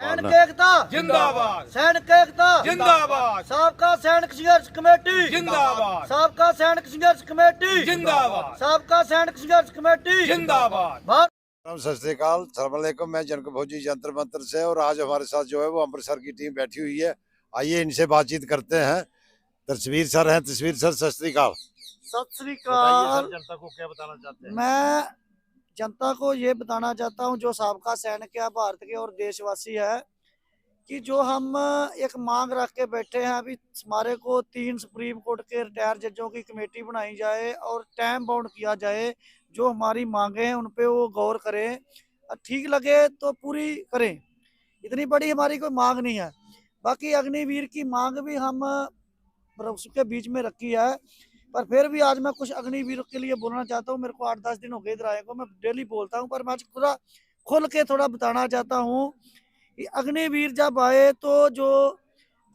सैनिक एकता जिंदाबाद, सैनिक एकता जिंदाबाद, सबका सैनिक संघर्ष कमेटी जिंदाबाद, सबका सैनिक संघर्ष कमेटी जिंदाबाद, सबका सैनिक संघर्ष कमेटी जिंदाबाद। भारत सत श्रीकाल, सलामकुम। मैं जनक भोजी जंतर मंत्र से, और आज हमारे साथ जो है वो अमृतसर की टीम बैठी हुई है। आइए इनसे बातचीत करते हैं। तस्वीर सर हैं। तस्वीर सर, सत श्रीकाल। सत श्रीकाल। जनता को क्या बताना चाहते हैं? मैं जनता को ये बताना चाहता हूँ, जो साबका सैनिक है, भारत के और देशवासी है, कि जो हम एक मांग रख के बैठे हैं अभी, हमारे को 3 सुप्रीम कोर्ट के रिटायर जजों की कमेटी बनाई जाए और टाइम बाउंड किया जाए। जो हमारी मांगे हैं उन पे वो गौर करें, ठीक लगे तो पूरी करें। इतनी बड़ी हमारी कोई मांग नहीं है। बाकी अग्निवीर की मांग भी हम उसके बीच में रखी है, पर फिर भी आज मैं कुछ अग्निवीर के लिए बोलना चाहता हूँ। मेरे को 8-10 दिन हो गए इधर आए को, मैं डेली बोलता हूँ, पर मैं आज पूरा खुल के थोड़ा बताना चाहता हूँ कि अग्निवीर जब आए तो जो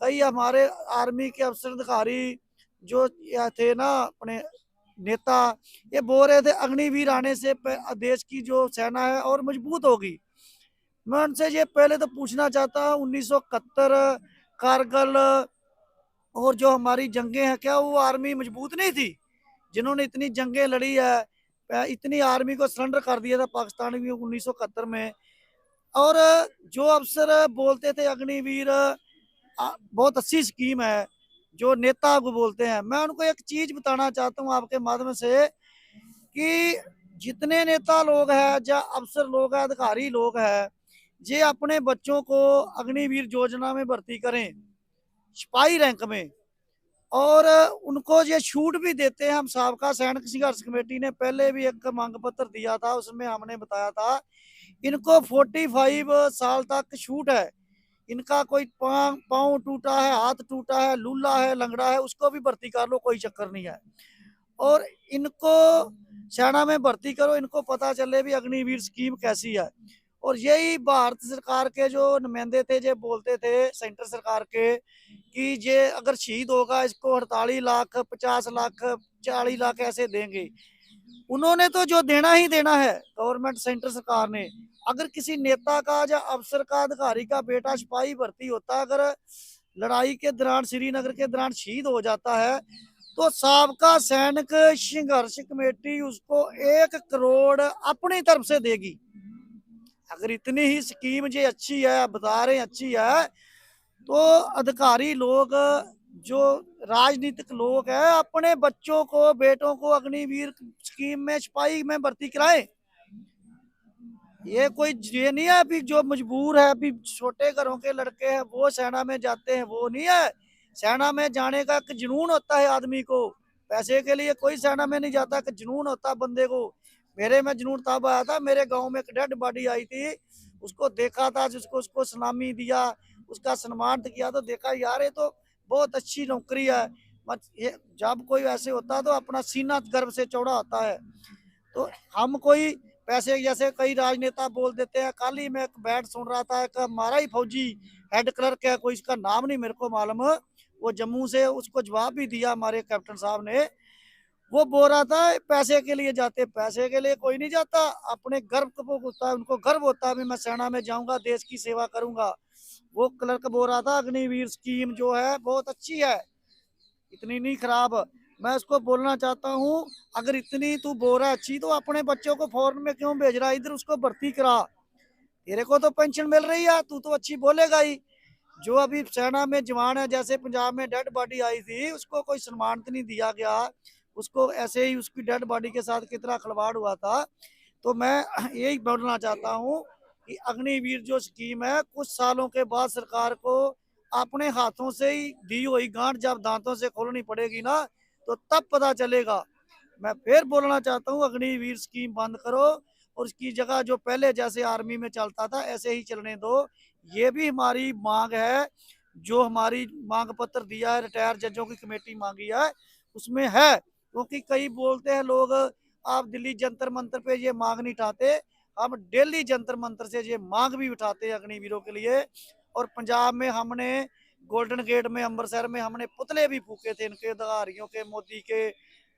कई हमारे आर्मी के अफसर अधिकारी जो थे ना, अपने नेता, ये बोल रहे थे अग्निवीर आने से देश की जो सेना है और मजबूत होगी। मैं उनसे ये पहले तो पूछना चाहता हूँ, 1971 कारगिल और जो हमारी जंगें हैं, क्या वो आर्मी मजबूत नहीं थी? जिन्होंने इतनी जंगें लड़ी है, इतनी आर्मी को सरेंडर कर दिया था पाकिस्तान में 1971 में। और जो अफसर बोलते थे अग्निवीर बहुत अच्छी स्कीम है, जो नेता को बोलते हैं, मैं उनको एक चीज बताना चाहता हूँ आपके माध्यम से, कि जितने नेता लोग हैं, या अफसर लोग हैं, अधिकारी लोग हैं, जे अपने बच्चों को अग्निवीर योजना में भर्ती करें, सिपाही रैंक में, और उनको ये छूट भी देते हैं। हम साबका सैनिक संघर्ष कमेटी ने पहले भी एक मांग पत्र दिया था, उसमें हमने बताया था इनको 45 साल तक छूट है। इनका कोई पाँव टूटा है, हाथ टूटा है, लूला है, लंगड़ा है, उसको भी भर्ती कर लो, कोई चक्कर नहीं है। और इनको सेना में भर्ती करो, इनको पता चले भी अग्निवीर स्कीम कैसी है। और यही भारत सरकार के जो नुमाइंदे थे, जो बोलते थे सेंटर सरकार के, कि ये अगर शहीद होगा इसको 48 लाख, 50 लाख, 40 लाख ऐसे देंगे। उन्होंने तो जो देना ही देना है, गवर्नमेंट सेंटर सरकार ने। अगर किसी नेता का या अफसर का, अधिकारी का बेटा सिपाही भर्ती होता, अगर लड़ाई के दौरान, श्रीनगर के दौरान शहीद हो जाता है, तो साबका सैनिक संघर्ष कमेटी उसको 1 करोड़ अपनी तरफ से देगी। अगर इतनी ही स्कीम जो अच्छी है, बता रहे अच्छी है, तो अधिकारी लोग, जो राजनीतिक लोग हैं, अपने बच्चों को, बेटों को अग्निवीर स्कीम में सिपाही में भर्ती कराएं। ये कोई ये नहीं है अभी जो मजबूर है, अभी छोटे घरों के लड़के हैं वो सेना में जाते हैं, वो नहीं है। सेना में जाने का एक जुनून होता है आदमी को, पैसे के लिए कोई सेना में नहीं जाता, कि जुनून होता बंदे को। मेरे में जुनून तब आया था, मेरे गांव में एक डेड बॉडी आई थी, उसको देखा था, जिसको उसको सलामी दिया, उसका सम्मान किया, तो देखा यार ये तो बहुत अच्छी नौकरी है। जब कोई ऐसे होता है तो अपना सीना गर्व से चौड़ा होता है। तो हम कोई पैसे, जैसे कई राजनेता बोल देते हैं। कल ही मैं एक बैठ सुन रहा था, एक हमारा ही फौजी हेड क्लर्क है, कोई इसका नाम नहीं मेरे को मालूम, वो जम्मू से, उसको जवाब भी दिया हमारे कैप्टन साहब ने। वो बोल रहा था पैसे के लिए जाते, पैसे के लिए कोई नहीं जाता, अपने गर्व को होता है, उनको गर्व होता है मैं सेना में जाऊंगा, देश की सेवा करूंगा। वो क्लर्क बोल रहा था अग्निवीर स्कीम जो है बहुत अच्छी है, इतनी नहीं खराब। मैं उसको बोलना चाहता हूँ, अगर इतनी तू बोल रहा है अच्छी, तो अपने बच्चों को फॉरेन में क्यों भेज रहा है? इधर उसको भर्ती करा, तेरे को तो पेंशन मिल रही है, तू तो अच्छी बोलेगा ही। जो अभी सेना में जवान है, जैसे पंजाब में डेड बॉडी आई थी, उसको कोई सम्मान नहीं दिया गया, उसको ऐसे ही उसकी डेड बॉडी के साथ कितना खिलवाड़ हुआ था। तो मैं यही बोलना चाहता हूँ कि अग्निवीर जो स्कीम है, कुछ सालों के बाद सरकार को अपने हाथों से ही दी हुई गांठ जब दांतों से खोलनी पड़ेगी ना, तो तब पता चलेगा। मैं फिर बोलना चाहता हूँ, अग्निवीर स्कीम बंद करो, और उसकी जगह जो पहले जैसे आर्मी में चलता था ऐसे ही चलने दो। ये भी हमारी मांग है, जो हमारी मांग पत्र दिया है, रिटायर जजों की कमेटी मांगी है, उसमें है। क्योंकि कई बोलते हैं लोग, आप दिल्ली जंतर मंतर पे ये मांग नहीं उठाते, हम दिल्ली जंतर मंतर से ये मांग भी उठाते हैं अग्निवीरों के लिए। और पंजाब में हमने गोल्डन गेट में, अमृतसर में हमने पुतले भी फूके थे इनके अधिकारियों के, मोदी के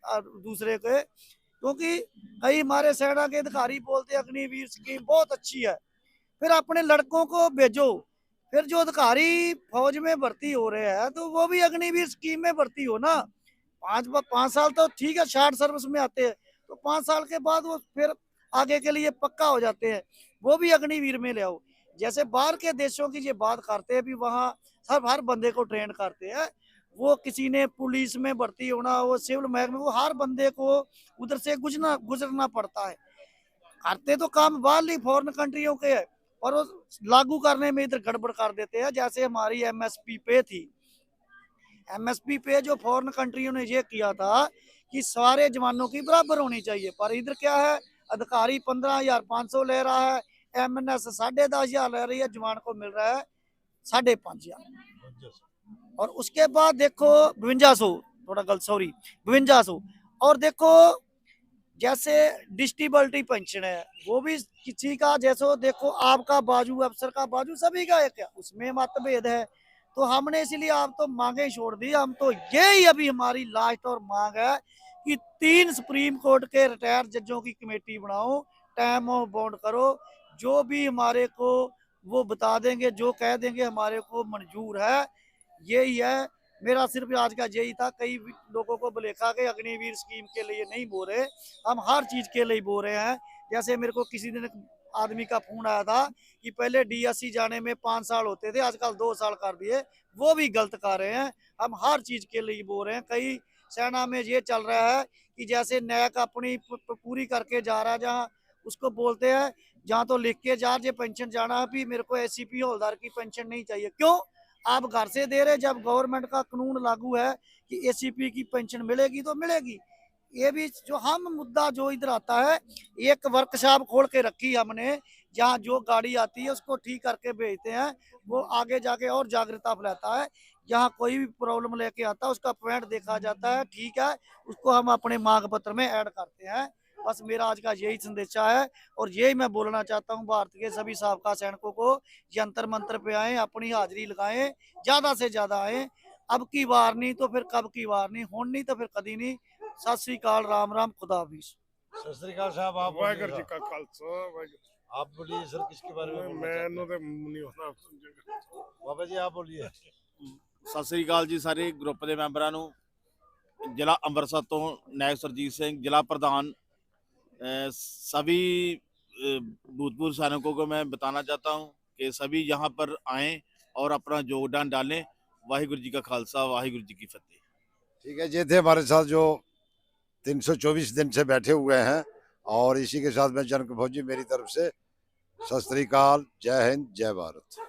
और दूसरे के। क्योंकि कई हमारे सेना के अधिकारी बोलते हैं अग्निवीर स्कीम बहुत अच्छी है। फिर अपने लड़कों को भेजो, फिर जो अधिकारी फौज में भर्ती हो रहे हैं तो वो भी अग्निवीर स्कीम में भर्ती हो ना। 5 साल तो ठीक है, शार्ट सर्विस में आते हैं, तो 5 साल के बाद वो फिर आगे के लिए पक्का हो जाते हैं, वो भी अग्निवीर में ले आओ। जैसे बाहर के देशों की ये बात करते हैं, भी वहाँ सब हर बंदे को ट्रेन करते हैं। वो किसी ने पुलिस में भर्ती होना हो, सिविल महकमे, वो हर बंदे को उधर से गुजरना पड़ता है। करते तो काम बाहर फॉरेन कंट्रियों के है, और वो लागू करने में इधर गड़बड़ कर देते हैं। जैसे हमारी एमएसपी पे थी, एमएसपी पे जो फॉरेन कंट्रियों ने ये किया था कि सारे जवानों की बराबर होनी चाहिए, पर इधर क्या है, अधिकारी 15,500 ले रहा है, एमएनएस 10,500 ले रही है, जवान को मिल रहा है 5,500। और उसके बाद देखो 5200, थोड़ा गलत, सॉरी 5200। और देखो जैसे डिस्टेबिलिटी पेंशन है, वो भी किसी का, जैसे देखो आपका बाजू, अफसर का बाजू, सभी का एक है, उसमें मतभेद है। तो हमने इसलिए आप तो मांगे छोड़ दी, हम तो यही अभी हमारी लास्ट और मांग है कि 3 सुप्रीम कोर्ट के रिटायर जजों की कमेटी बनाओ, टाइम ऑफ बॉन्ड करो, जो भी हमारे को वो बता देंगे, जो कह देंगे हमारे को मंजूर है। यही है मेरा सिर्फ आज का यही था। कई लोगों को भुलेखा के अग्निवीर स्कीम के लिए नहीं बोल रहे, हम हर चीज के लिए बोल रहे हैं। जैसे मेरे को किसी दिन आदमी का फोन आया था कि पहले डीएससी जाने में 5 साल होते थे, आजकल 2 साल कर दिए, वो भी गलत कर रहे हैं। हम हर चीज के लिए बोल रहे हैं। कई सेना में ये चल रहा है कि जैसे नैक अपनी पूरी करके जा रहा है, जहाँ उसको बोलते हैं जहाँ तो लिख के जा रहे पेंशन जाना है, भी मेरे को एसीपी हवलदार की पेंशन नहीं चाहिए। क्यों आप घर से दे रहे, जब गवर्नमेंट का कानून लागू है कि एसीपी की पेंशन मिलेगी तो मिलेगी। ये भी जो हम मुद्दा जो इधर आता है, एक वर्कशॉप खोल के रखी हमने, जहाँ जो गाड़ी आती है उसको ठीक करके भेजते हैं, वो आगे जाके और जागरूकता फैलाता है। जहाँ कोई भी प्रॉब्लम लेके आता है उसका पॉइंट देखा जाता है, ठीक है, उसको हम अपने मांग पत्र में ऐड करते हैं। बस मेरा आज का यही संदेशा है, और यही मैं बोलना चाहता हूँ भारत के सभी साबका सैनिकों को, जंतर मंत्र पे आए, अपनी हाजिरी लगाएं, ज्यादा से ज्यादा आए। अब की बार नहीं तो फिर कब की बार नहीं, होनी नहीं तो फिर कदी नहीं। सत श्री अकाल, राम राम, खुदा हाफिज। सत श्री अकाल साहब, आप वाहिगुरू जी का खालसा, वाहिगुरू। आप बोलिए सर, किसके बारे में बोलना चाहते मैं नहीं होना हैं? बाबा जी आप बोलिए। ਸਤਿ ਸ੍ਰੀ ਅਕਾਲ ਜੀ ਸਾਰੇ ਗਰੁੱਪ ਦੇ ਮੈਂਬਰਾਂ ਨੂੰ। ਜ਼ਿਲ੍ਹਾ ਅੰਮ੍ਰਿਤਸਰ ਤੋਂ ਨਾਇਕ ਸਰਜੀਤ ਸਿੰਘ, जिला प्रधान। सभी भूतपूर्व सैनिकों को मैं बताना चाहता हूं कि सभी यहां पर आएं और अपना योगदान डालें। वाहिगुरू जी का खालसा, वाहिगुरू जी की फतेह। ठीक है, ये थे हमारे साथ जो 324 दिन से बैठे हुए हैं, और इसी के साथ मैं जनक भोजी मेरी तरफ से सत श्री अकाल, जय हिंद, जय भारत।